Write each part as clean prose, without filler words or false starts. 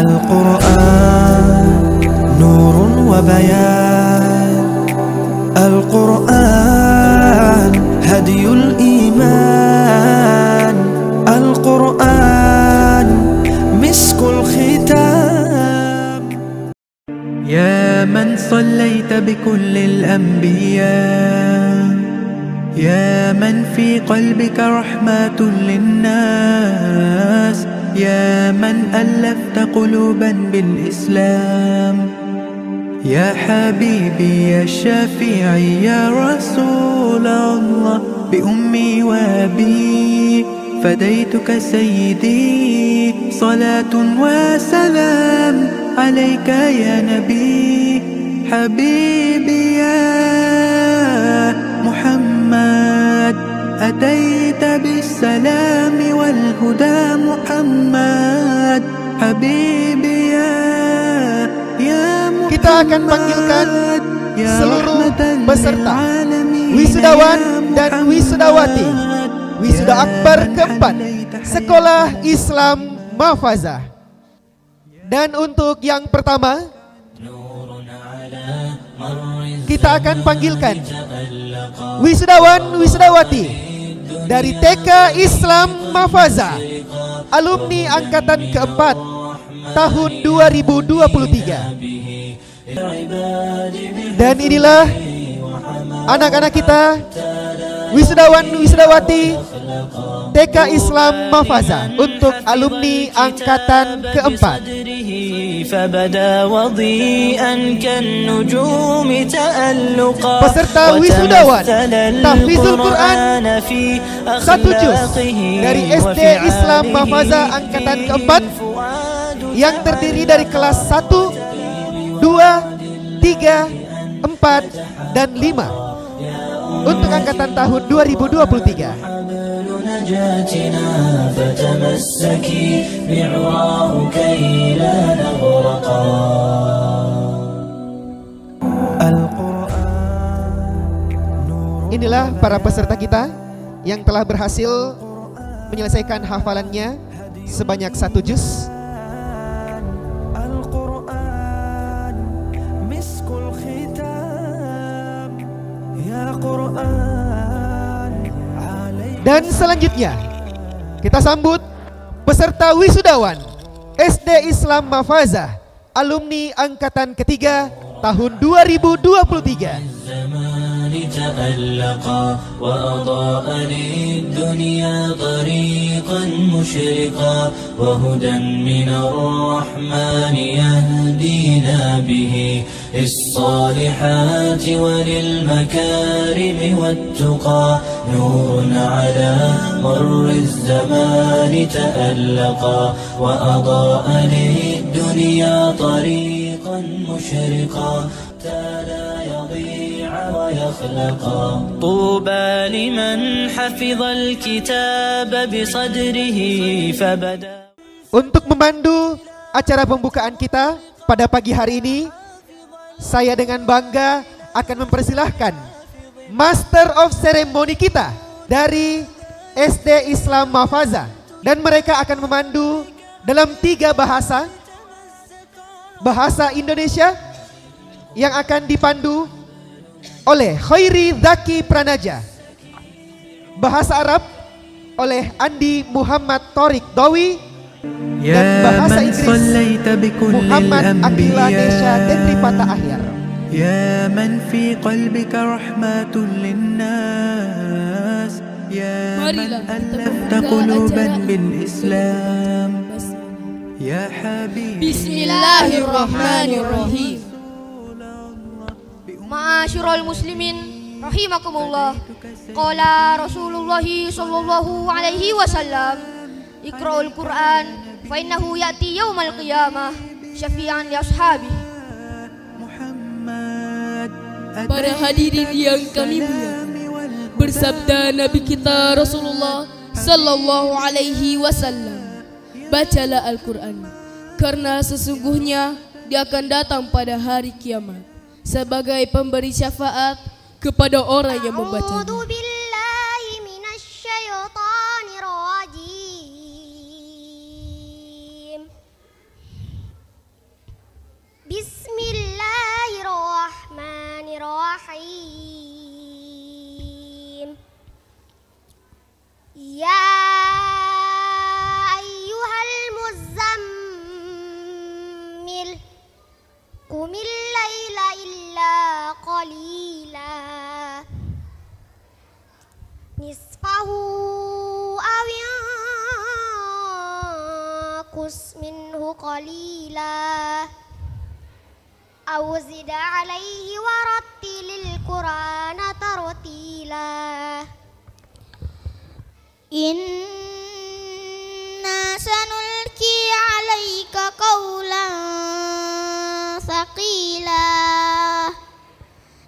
Al-Quran Nurun wa bayan, Al-Quran Hadiyul iman, Al-Quran Miskul khitam. Ya man sallaita bikullil anbiya, ya man fi qalbika rahmatun linnas, ya man allafta quluban bil Islam. Ya habibi ya syafi'i ya Rasulullah, bi ummi wa bi fadaituka sayyidi, salatun wa salam alayka ya nabi. Habibi ya Muhammad, ataita bis salami wal huda Muhammad. Habibi ya Muhammad. Kita akan panggilkan seluruh peserta wisudawan dan wisudawati wisuda akbar keempat Sekolah Islam Mahfazah. Dan untuk yang pertama, kita akan panggilkan wisudawan wisudawati dari TK Islam Mahfazah, alumni angkatan keempat tahun 2023. Dan inilah anak-anak kita, wisudawan wisudawati TK Islam Mahfazah untuk alumni angkatan keempat. Peserta wisudawan Tahfizul Quran 1 juz dari SD Islam Mahfazah angkatan keempat yang terdiri dari kelas 1, 2, 3, 4, dan 5 untuk angkatan tahun 2023. Inilah para peserta kita yang telah berhasil menyelesaikan hafalannya sebanyak 1 juz. Dan selanjutnya kita sambut peserta wisudawan SD Islam Mahfazah alumni angkatan ketiga tahun 2023. تألقا وأضاء للدنيا طريقا مشرقا وهدى من الرحمن يهدينا به للصالحات وللمكارم والتقى نور على مر الزمان تألقا وأضاء للدنيا طريقا مشرقا لا يضيع ويخلقا طوبى لمن حفظ الكتاب بصدره فبدا. Untuk memandu acara pembukaan kita pada pagi hari ini, saya dengan bangga akan mempersilahkan Master of Ceremony kita dari SD Islam Mahfazah, dan mereka akan memandu dalam 3 bahasa. Bahasa Indonesia yang akan dipandu oleh Khairi Zaki Pranaja, bahasa Arab oleh Andi Muhammad Torik Dawi, dan bahasa Inggris Muhammad Akila Desha Dendripata Ahyar. Ya man fi qalbika rahmatun linnas, ya man allafta quluban bil Islam, ya habib. Bismillahirrahmanirrahim. Ma'asyiral muslimin rahimakumullah. Qala Rasulullah sallallahu alaihi wasallam, Iqra'ul Qur'an fa innahu ya'ti yaumal qiyamah syafi'an li ashabi. Para hadirin yang kami muliakan, bersabda Nabi kita Rasulullah sallallahu alaihi wasallam, bacalah Al-Qur'an karena sesungguhnya dia akan datang pada hari kiamat sebagai pemberi syafaat kepada orang yang membacanya. ma'ahu aw yanqus minhu qalila aw zid 'alaihi warattilil Qur'ana tartila. Inna sanulki 'alaika qawlan thaqila.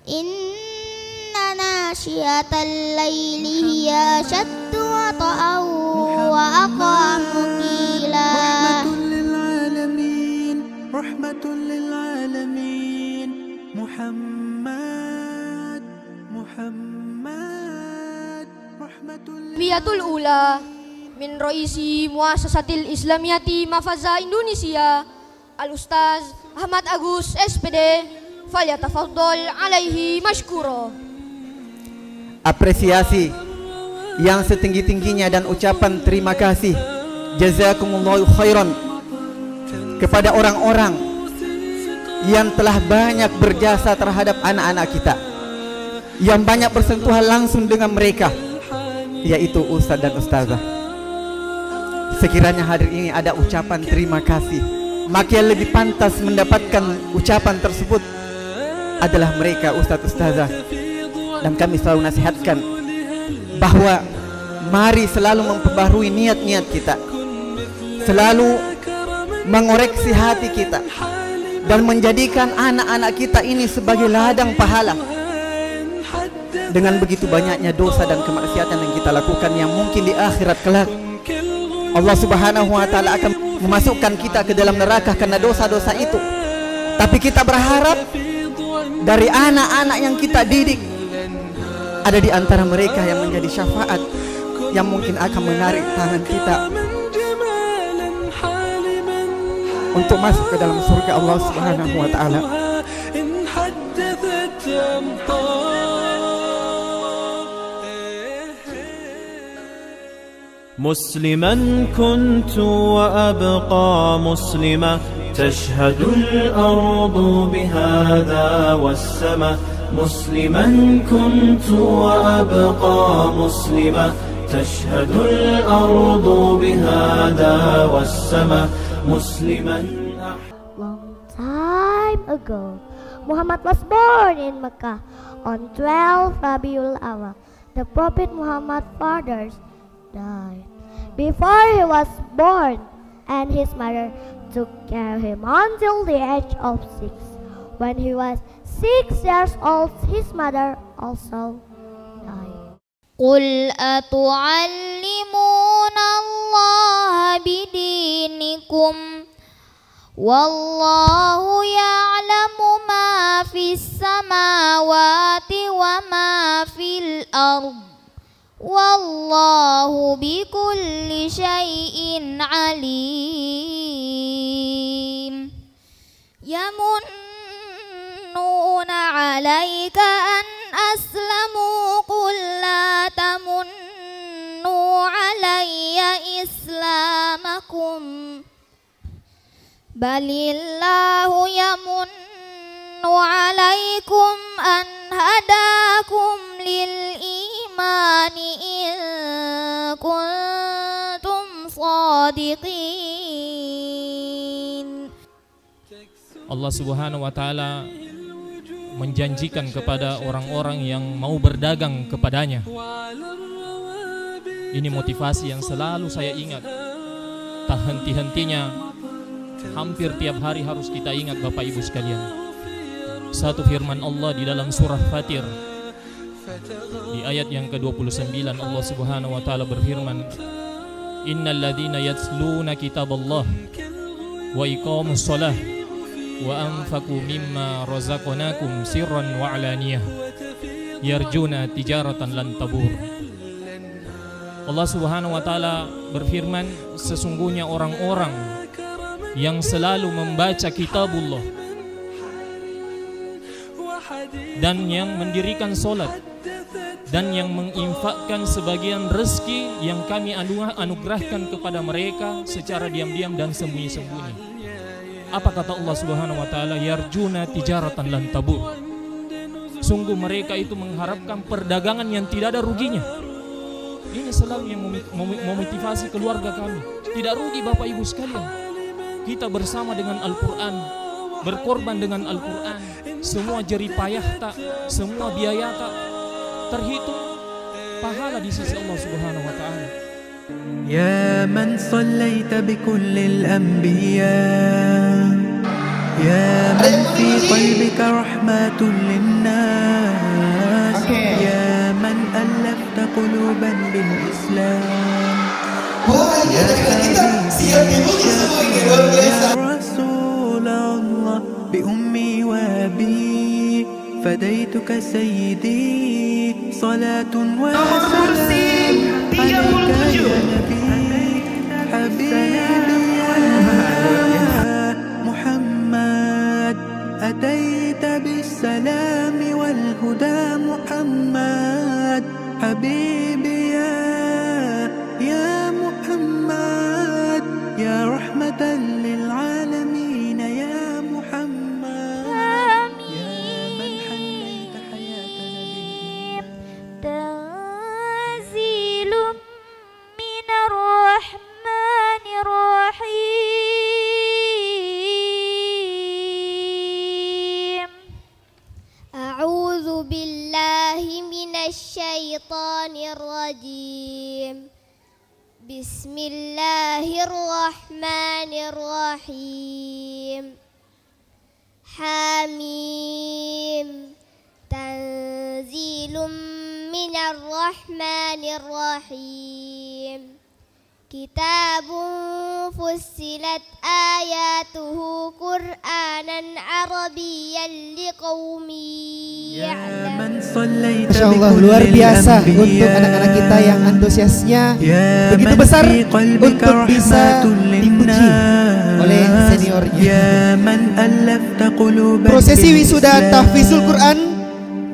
Inna nashiyatal laili hiya ashaddu wata'an wa aqwamu qila. Rahmatun lil alamin Muhammad Biyatul ula min Raisi Muassasatil Islamiyati Mafaza Indonesia Al-Ustaz Ahmad Agus SPD, falyatafaddal alaihi mashkura. Apresiasi yang setinggi-tingginya dan ucapan terima kasih jazakumullahu khairan kepada orang-orang yang telah banyak berjasa terhadap anak-anak kita, yang banyak bersentuhan langsung dengan mereka, yaitu ustadz dan ustazah. Sekiranya hadir ini ada ucapan terima kasih, maka yang lebih pantas mendapatkan ucapan tersebut adalah mereka ustadz ustazah. Dan kami selalu nasihatkan bahwa mari selalu memperbaharui niat-niat kita, selalu mengoreksi hati kita, dan menjadikan anak-anak kita ini sebagai ladang pahala. Dengan begitu banyaknya dosa dan kemaksiatan yang kita lakukan, yang mungkin di akhirat kelak Allah Subhanahu wa ta'ala akan memasukkan kita ke dalam neraka karena dosa-dosa itu. Tapi kita berharap dari anak-anak yang kita didik ada di antara mereka yang menjadi syafaat, yang mungkin akan menarik tangan kita untuk masuk ke dalam surga Allah Subhanahu wa ta'ala. مسلما كنت وأبقى مسلما تشهد الأرض بهذا والسماء. مسلما كنت وأبقى مسلما تشهد الأرض بهذا والسماء. مسلما. Long time ago, Muhammad was born in Mecca on 12 Rabiul Awal. The Prophet Muhammad's fathers died before he was born, and his mother took care of him until the age of 6. When he was 6 years old, his mother also died. قُلْ أَتُعَلِّمُونَ اللَّهَ بِدِينِكُمْ وَاللَّهُ يَعْلَمُ مَا فِي السَّمَاوَاتِ وَمَا فِي الْأَرْضِ Wallahu bikulli syai'in alim. Yamunnuna 'alaika an aslamu qul la tamunnu 'alayya islamakum balillahu yamunnu 'alaikum an hadakum lil imani in kuntum shadiqin. Allah Subhanahu wa ta'ala menjanjikan kepada orang-orang yang mau berdagang kepadanya. Ini motivasi yang selalu saya ingat, tak henti-hentinya, hampir tiap hari harus kita ingat Bapak Ibu sekalian. Satu firman Allah di dalam surah Fatir di ayat yang ke-29, Allah Subhanahu wa ta'ala berfirman, Innal ladzina yatluna kitaballah wa iqamus shalah wa anfaqu mimma razaqnakum sirran wa alaniyah yarjuna tijaratan lan tabur. Allah Subhanahu wa ta'ala berfirman, sesungguhnya orang-orang yang selalu membaca kitabullah dan yang mendirikan solat dan yang menginfakkan sebagian rezeki yang kami anugerahkan kepada mereka secara diam-diam dan sembunyi-sembunyi. Apa kata Allah Subhanahu wa ta'ala? Yarjuna tijaratan lan tabur. Sungguh mereka itu mengharapkan perdagangan yang tidak ada ruginya. Ini selalu yang memotivasi keluarga kami. Tidak rugi Bapak Ibu sekalian. Kita bersama dengan Al-Quran, berkorban dengan Al-Quran. Semua jerih payah tak, semua biaya tak terhitung pahala di sisi Allah Subhanahu wa Ta'ala. يا من صليت بكل الأنبياء يا من في قلبك رحمة للناس يا من ألفت قلوبا بالإسلام يا حبيبي يا رسول الله بأمي وأبي فديتك سيدي صلاة وسلام عليك يا نبي حبيبي يا محمد أتيت بالسلام والهدى محمد حبيبي يا محمد يا رحمة للعالمين يا محمد يا من حليت حياتنا تنزيل من الرحمن الرحيم أعوذ بالله من الشيطان الرجيم بسم الله الرحمن الرحيم حميم تنزيل من الرحمن الرحيم كتاب فصلت آياته قرآنا عربيا لقوم يعلمون. Masya Allah, luar biasa untuk anak-anak kita yang antusiasnya begitu besar untuk bisa dipuji oleh seniornya. Prosesi wisuda tahfizul Quran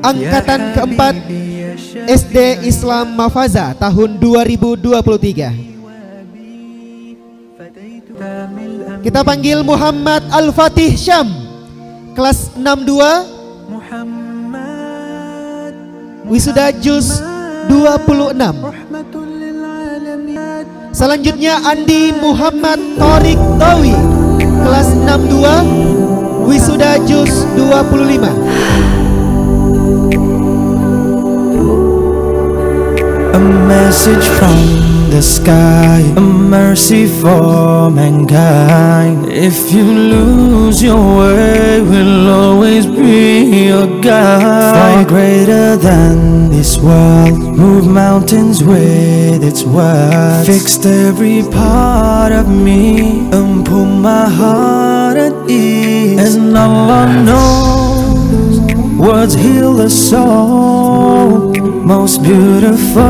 angkatan keempat SD Islam Mafaza tahun 2023. Kita panggil Muhammad Al-Fatih Syam, kelas 62, wisuda juz 26. Selanjutnya Andi Muhammad Torik Tawi, kelas 62, wisuda juz 25. A message from the sky, a mercy for mankind. If you lose your way, we'll always be your guide. Far greater than this world, move mountains with its words. Fixed every part of me and put my heart at ease. And Allah knows words heal the soul. Most beautiful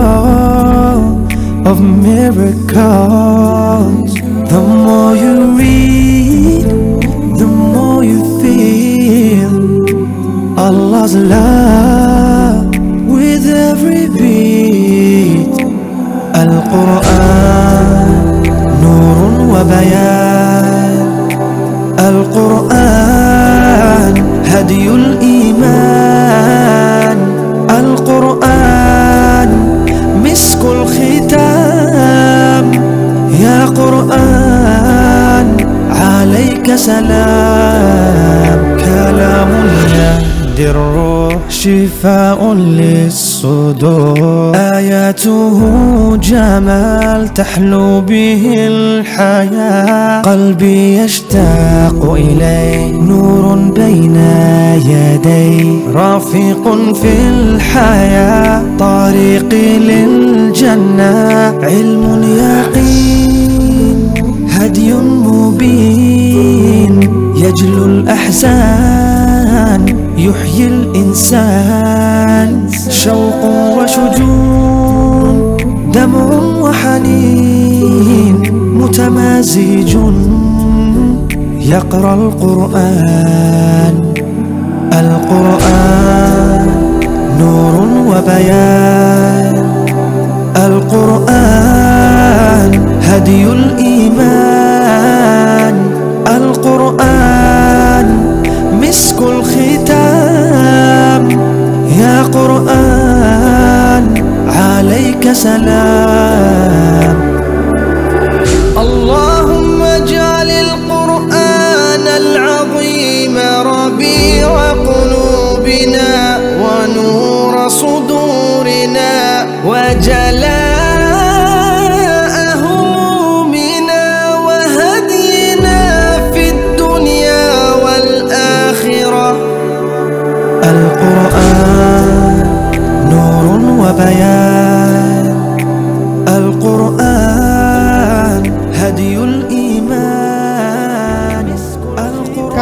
of miracles. The more you read, the more you feel Allah's love with every beat. Al-Quran Nurun wa Bayan. Al-Quran Hadiyul Iman. Al-Quran Miskul Khitam. Ya Quran Alayka salam. Kalamul yahdi الروح شفاء للصدور. آياته جمال تحلو به الحياة. قلبي يشتاق إليه نور بين يديه. رافق في الحياة طريقي للجنة. علم يقين هدي مبين. يجلو الأحزان يحيي الإنسان. شوق وشجون دمع وحنين متمازج. يقرأ القرآن. القرآن نور وبيان. القرآن هدي الإيمان. القرآن مسك الختام. يا قرآن عليك سلام.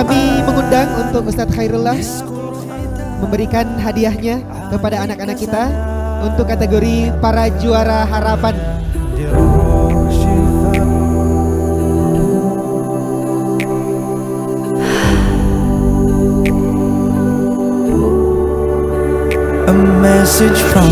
Kami mengundang untuk Ustadz Khairullah memberikan hadiahnya kepada anak-anak kita untuk kategori para juara harapan. A message from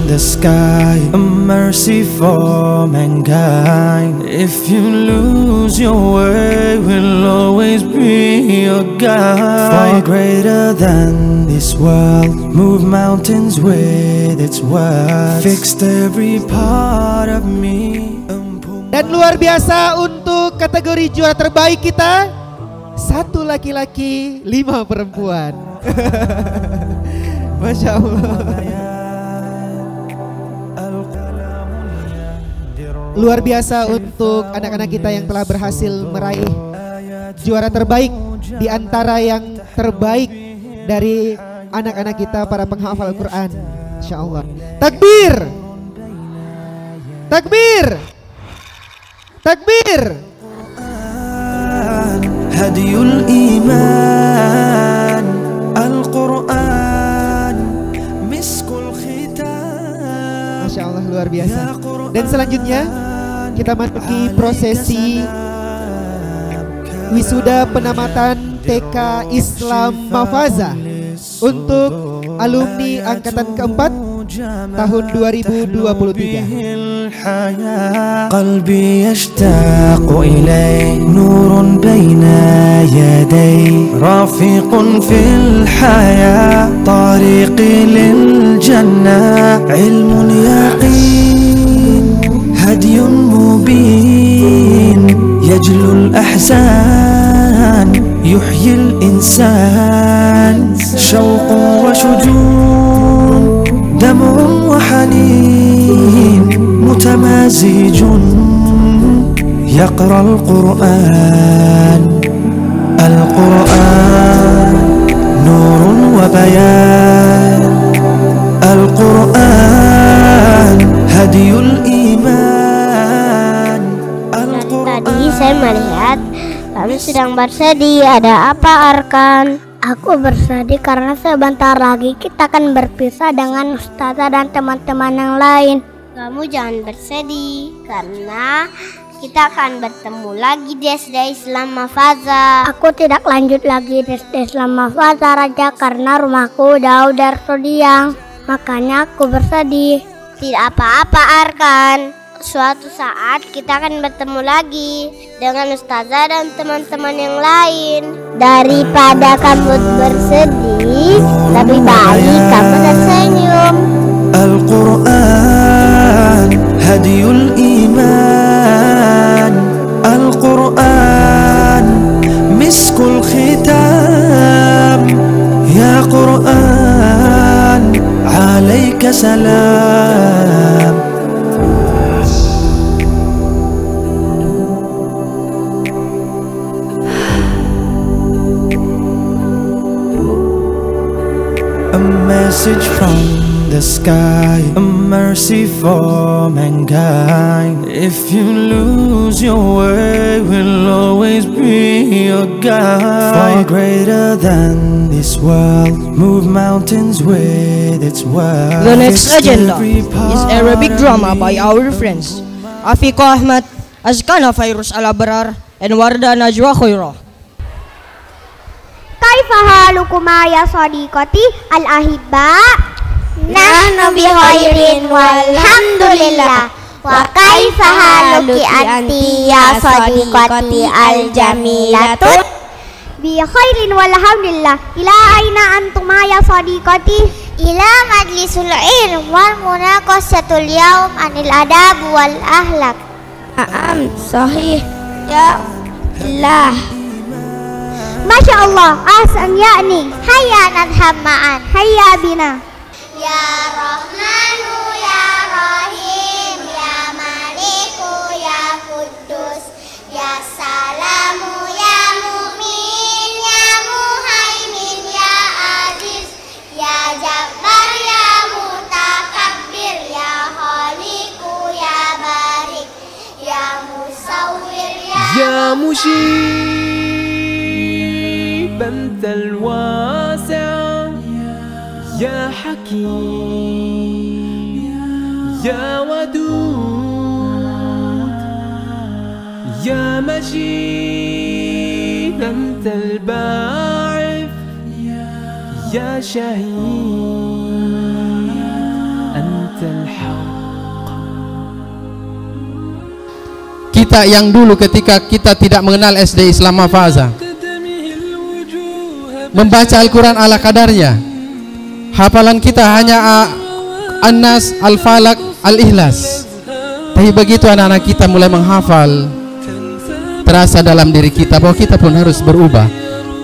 the sky, a mercy for mankind. If you lose your way, we'll always be your guide. Far greater than this world, move mountains with its words, fixed every part of me. Dan luar biasa untuk kategori juara terbaik kita, 1 laki-laki, 5 perempuan. Masya Allah. Luar biasa untuk anak-anak kita yang telah berhasil meraih juara terbaik di antara yang terbaik dari anak-anak kita para penghafal Al-Quran. Insya Allah. Takbir, takbir, takbir. Hadiyul iman Al-Quran miskul khitam. Masya Allah, luar biasa. Dan selanjutnya kita masuki prosesi wisuda penamatan TK Islam Mafaza untuk alumni angkatan keempat tahun 2023. Qalbi yashtaqu ilayk nurun baina yaday rafiqun fil hayah tariqi lil jannah ilmun yaqin hadiyun mubin yajlul ahzan yuhyil insan syauqun wa shujun damun wa hanin mutamazijun yaqra al-Quran Al-Quran nurun wa bayan Al-Quran hadiyul iman Al-Quran. Tadi saya melihat kami sedang bersedih. Ada apa, Arkan? Aku bersedih karena sebentar lagi kita akan berpisah dengan Ustazah dan teman-teman yang lain. Kamu jangan bersedih karena kita akan bertemu lagi di SD Islam Mafaza. Aku tidak lanjut lagi di SD Islam Mafaza, Raja, karena rumahku jauh dari Sodiang. Makanya aku bersedih. Tidak apa-apa, Arkan. Suatu saat kita akan bertemu lagi dengan Ustazah dan teman-teman yang lain. Daripada kamu bersedih, lebih baik kamu tersenyum. Al-Quran hadiyul iman Al-Quran miskul khitam ya Quran alaika salam. A message from the sky, a mercy for mankind. If you lose your way, we'll always be your guide. Far greater than this world, move mountains with its words. The next agenda is Arabic drama by our friends Afiq Ahmad, Azkana Fairuz Al-Abrar, and Warda Najwa Khairah. Kaifa halukuma ya sadiqati al-ahibba? Nahnu bi khairin walhamdulillah. Wa kaifa haluki anti ya sadiqati al-jamilatu? Bi khairin walhamdulillah. Ila aina antuma ya sadiqati? Ila majlisul ilm wal munaqashatul yawm anil adab wal ahlak. Sahih ya Allah. Masya Allah, ahsan yakni. Hayya nadham ma'an, hayya bina. Ya Rahmanu ya Rahim, ya Maliku ya Kudus, ya Salamu ya Mu'min, ya Muhaimin ya Aziz, ya Jabbar ya Mutakabbir, ya Khaliku ya Barik, ya Musawwir ya Musyir أنت الواسع يا حكيم يا ودود يا مجيد أنت الباعث يا شهيد أنت الحق. Kita yang dulu ketika kita tidak mengenal SD Islam Mafaza, membaca Al-Quran ala kadarnya, hafalan kita hanya An-Nas, Al-Falak, Al-Ikhlas. Tapi begitu anak-anak kita mulai menghafal, terasa dalam diri kita bahwa kita pun harus berubah.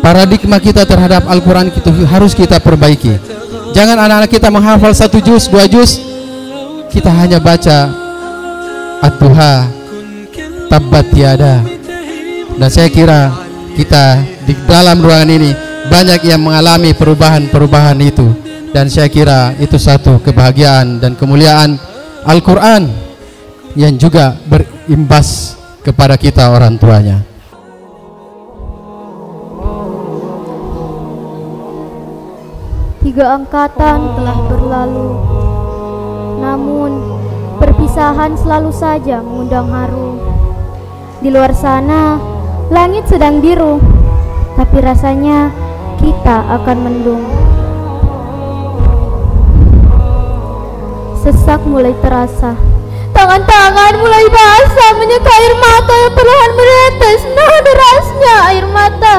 Paradigma kita terhadap Al-Quran itu harus kita perbaiki. Jangan anak-anak kita menghafal 1 juz, 2 juz, kita hanya baca Ad-Duha, Tabbat Yada. Dan saya kira kita di dalam ruangan ini banyak yang mengalami perubahan-perubahan itu. Dan saya kira itu satu kebahagiaan dan kemuliaan Al-Quran yang juga berimbas kepada kita orang tuanya. Tiga angkatan telah berlalu, namun perpisahan selalu saja mengundang haru. Di luar sana langit sedang biru, tapi rasanya kita akan mendung. Sesak mulai terasa, tangan-tangan mulai basah, menyeka air mata yang perlahan menetes. Nah, derasnya air mata.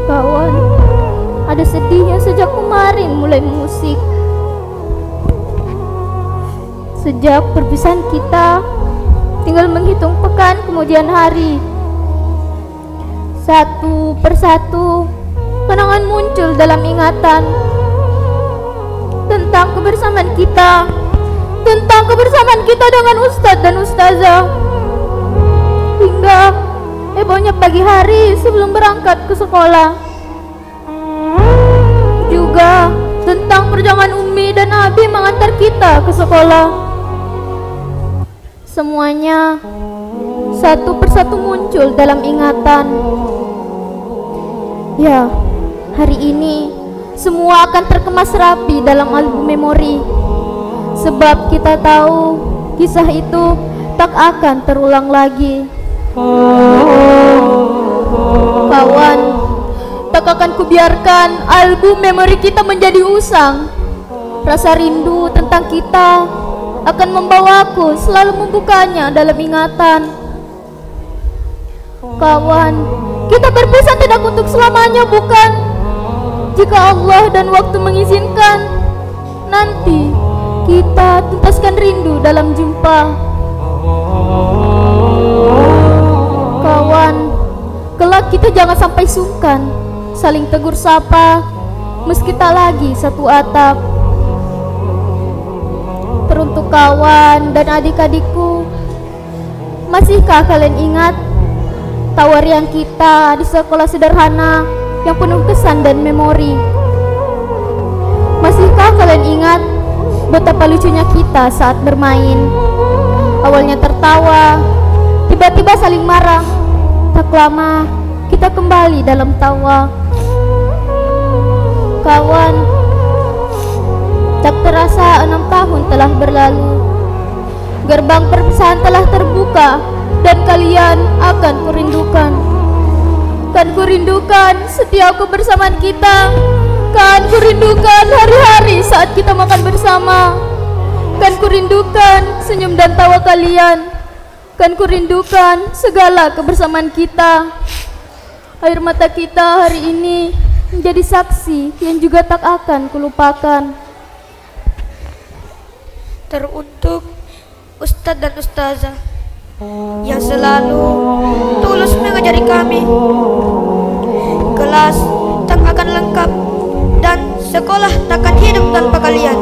Kawan, ada sedihnya sejak kemarin mulai mengusik. Sejak perpisahan kita, tinggal menghitung pekan kemudian hari. Satu persatu kenangan muncul dalam ingatan tentang kebersamaan kita, dengan ustadz dan ustazah, hingga hebohnya pagi hari sebelum berangkat ke sekolah. Juga tentang perjuangan Umi dan Abi mengantar kita ke sekolah. Semuanya satu persatu muncul dalam ingatan. Ya, hari ini semua akan terkemas rapi dalam album memori. Sebab kita tahu kisah itu tak akan terulang lagi. Kawan, tak akan kubiarkan album memori kita menjadi usang. Rasa rindu tentang kita akan membawaku selalu membukanya dalam ingatan. Kawan, kita berpisah tidak untuk selamanya, bukan? Jika Allah dan waktu mengizinkan, nanti kita tuntaskan rindu dalam jumpa. Kawan, kelak kita jangan sampai sungkan saling tegur sapa meski tak lagi satu atap. Teruntuk kawan dan adik-adikku, masihkah kalian ingat tawarian kita di sekolah sederhana yang penuh kesan dan memori? Masihkah kalian ingat betapa lucunya kita saat bermain? Awalnya tertawa, tiba-tiba saling marah. Tak lama kita kembali dalam tawa. Kawan, tak terasa 6 tahun telah berlalu. Gerbang perpisahan telah terbuka dan kalian akan kurindukan. Kan kurindukan setiap kebersamaan kita. Kan kurindukan hari-hari saat kita makan bersama. Kan kurindukan senyum dan tawa kalian. Kan kurindukan segala kebersamaan kita. Air mata kita hari ini menjadi saksi yang juga tak akan kulupakan. Teruntuk Ustadz dan Ustazah yang selalu tulus mengajari kami. Kelas tak akan lengkap dan sekolah takkan hidup tanpa kalian.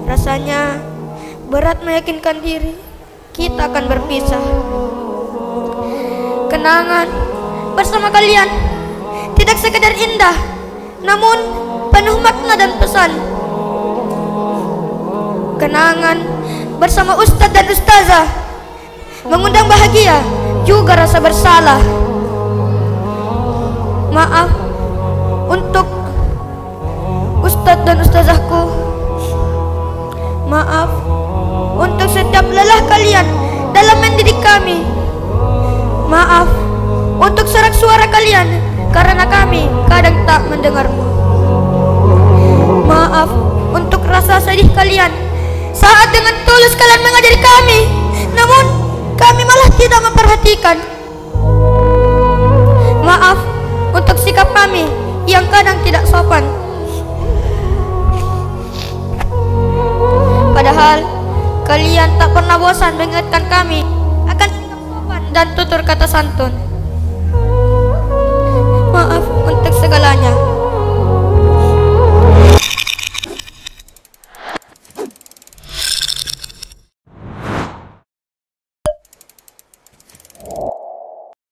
Rasanya berat meyakinkan diri kita akan berpisah. Kenangan bersama kalian tidak sekedar indah, namun penuh makna dan pesan. kenangan bersama ustadz dan ustazah, mengundang bahagia juga rasa bersalah. Maaf untuk ustadz dan ustazahku. Maaf untuk setiap lelah kalian dalam mendidik kami. Maaf untuk sorak suara kalian karena kami kadang tak mendengarmu. Maaf untuk rasa sedih kalian saat dengan tulus kalian mengajari kami, namun kami malah tidak memperhatikan. Maaf untuk sikap kami yang kadang tidak sopan. Padahal kalian tak pernah bosan mengingatkan kami akan sikap sopan dan tutur kata santun. Maaf untuk segalanya.